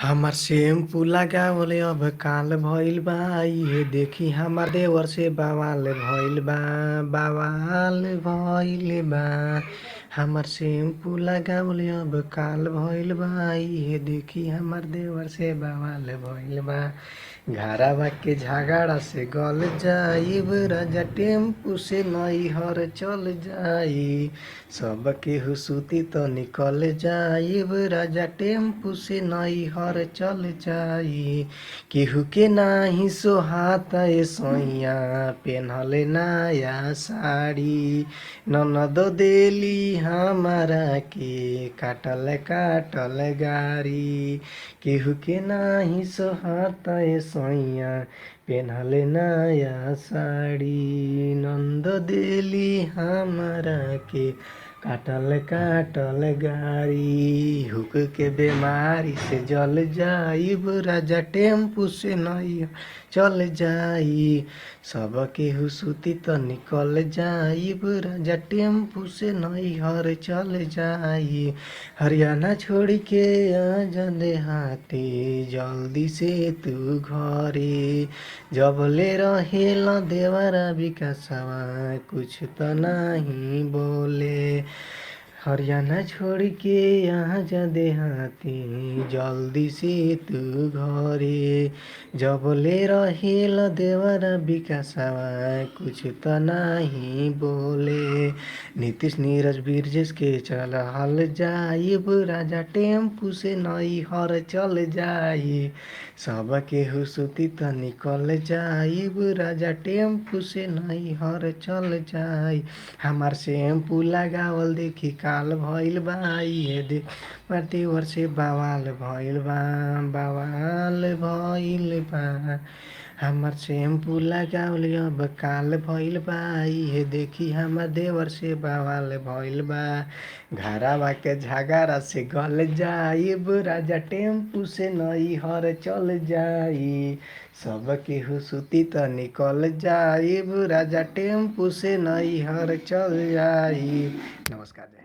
हमार शैम्पू लगावले अब काल भइल बा। इहे देखी हमार देवर से बवाल भइल बा। बवाल भइल बा। हमार शैम्पू लगावले अब काल भइल बा। इहे देखी हमार देवर से बवाल भइल बा। घरवा के झगड़ा से गल जाइब राजा टेम्पू से नैहर चल जाई। सब केहू सुती त निकल जाइब राजा टेम्पू से नैहर चल जाई। केहू के नाही सोहाता ए सैया पेन्हले नया साड़ी। ननद देली हमारा के काटल काटल गाड़ी। केहू के नाही सोहाता ए सैया पेन्हले नया साड़ी। नंद देली हमारा के काटल काटल गाड़ी। हुक के बीमारी से जल जाइब राजा टेम्पू से नैहर चल जाई। सब केहू सुती त निकल जाइब राजा टेम्पू से नैहर चल जाई। हरियाणा छोड़ के आ जा देहाती जल्दी से तू घरे। जबले रहेला देवरा विकासवा कुछ त नाही बोले। हरियाणा छोड़ के आ जा देहाती जल्दी से तू घरे। जबले रहेला देवरा विकासवा कुछ त नाही बोले। नीतीश नीरज ब्रिजेश के चलल जाइब राजा टेम्पू से नैहर चल जाई। सब केहू सुती त निकल जाइब राजा टेम्पू से नैहर चल जाई। हमार शैम्पू लगावल देखी काल भइल बा। इहे देख हमार देवर से बवाल भइल बा। बवाल भइल बा। हमार शैम्पू लगावले अब काल भइल बा। इहे देखी हमार देवर से बवाल भइल बा। घरवा के झगड़ा से गल जाइब राजा टेम्पू से नैहर चल जाई। सब केहू सुती त निकल जाइब राजा टेम्पू से नैहर चल जाई। नमस्कार।